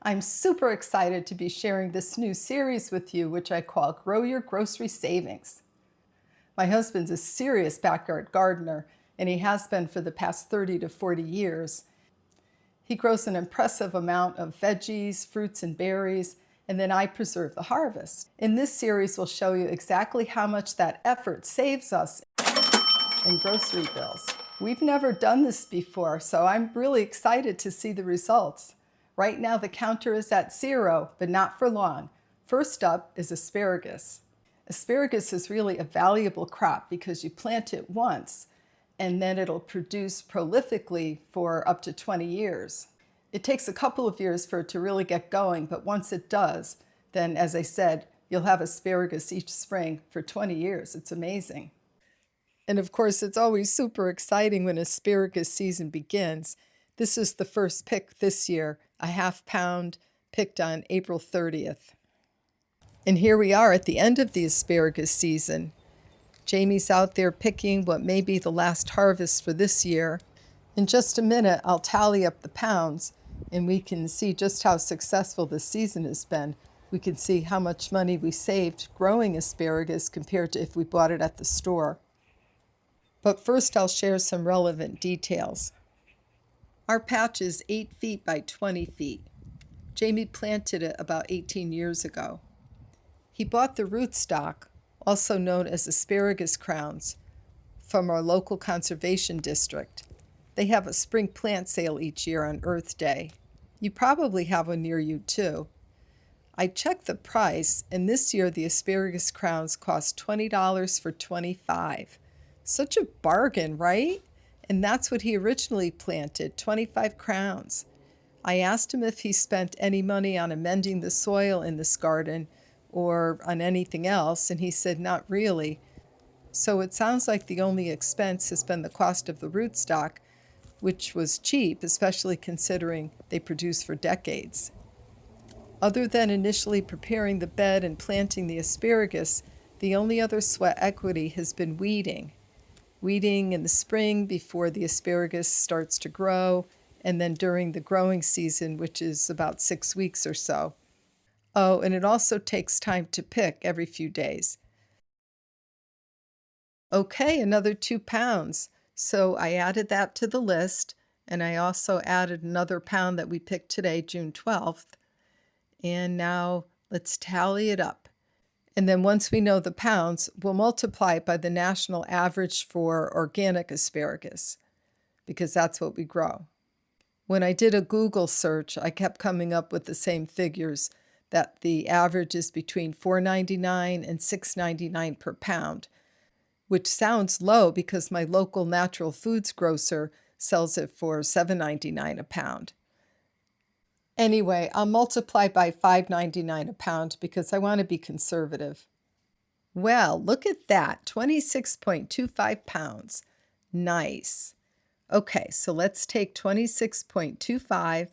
I'm super excited to be sharing this new series with you, which I call Grow Your Grocery Savings. My husband's a serious backyard gardener, and he has been for the past 30 to 40 years. He grows an impressive amount of veggies, fruits, and berries, and then I preserve the harvest. In this series, we'll show you exactly how much that effort saves us in grocery bills. We've never done this before, so I'm really excited to see the results. Right now the counter is at 0, but not for long. First up is asparagus. Asparagus is really a valuable crop because you plant it once and then it'll produce prolifically for up to 20 years. It takes a couple of years for it to really get going, but once it does, then as I said, you'll have asparagus each spring for 20 years. It's amazing. And of course, it's always super exciting when asparagus season begins. This is the first pick this year, a ½ pound picked on April 30th. And here we are at the end of the asparagus season. Jamie's out there picking what may be the last harvest for this year. In just a minute, I'll tally up the pounds, and we can see just how successful this season has been. We can see how much money we saved growing asparagus compared to if we bought it at the store. But first, I'll share some relevant details. Our patch is 8 feet by 20 feet. Jamie planted it about 18 years ago. He bought the rootstock, also known as asparagus crowns, from our local conservation district. They have a spring plant sale each year on Earth Day. You probably have one near you too. I checked the price, and this year the asparagus crowns cost $20 for 25. Such a bargain, right? And that's what he originally planted, 25 crowns. I asked him if he spent any money on amending the soil in this garden or on anything else, and he said not really. So it sounds like the only expense has been the cost of the rootstock, which was cheap, especially considering they produce for decades. Other than initially preparing the bed and planting the asparagus, the only other sweat equity has been weeding. Weeding in the spring before the asparagus starts to grow, and then during the growing season, which is about 6 weeks or so. Oh, and it also takes time to pick every few days. Okay, another 2 pounds. So I added that to the list, and I also added another pound that we picked today, June 12th. And now let's tally it up. And then once we know the pounds, we'll multiply it by the national average for organic asparagus, because that's what we grow. When I did a Google search, I kept coming up with the same figures, that the average is between $4.99 and $6.99 per pound, which sounds low because my local natural foods grocer sells it for $7.99 a pound. Anyway, I'll multiply by $5.99 a pound because I want to be conservative. Well, look at that, 26.25 pounds. Nice. Okay, so let's take 26.25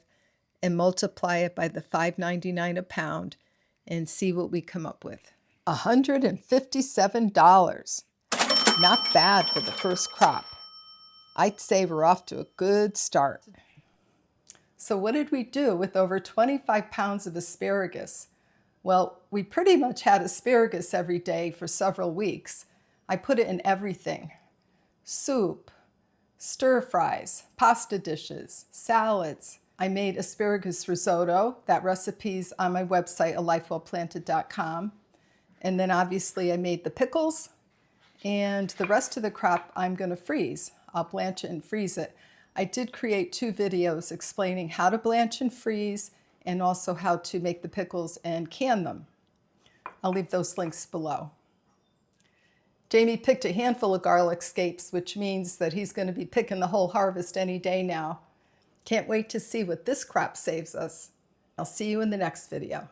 and multiply it by the $5.99 a pound and see what we come up with. $157. Not bad for the first crop. I'd say we're off to a good start. So what did we do with over 25 pounds of asparagus? Well, we pretty much had asparagus every day for several weeks. I put it in everything. Soup, stir fries, pasta dishes, salads. I made asparagus risotto. That recipe's on my website, alifewellplanted.com. And then obviously I made the pickles, and the rest of the crop I'm going to freeze. I'll blanch it and freeze it. I did create 2 videos explaining how to blanch and freeze and also how to make the pickles and can them. I'll leave those links below. Jamie picked a handful of garlic scapes, which means that he's going to be picking the whole harvest any day now. Can't wait to see what this crop saves us. I'll see you in the next video.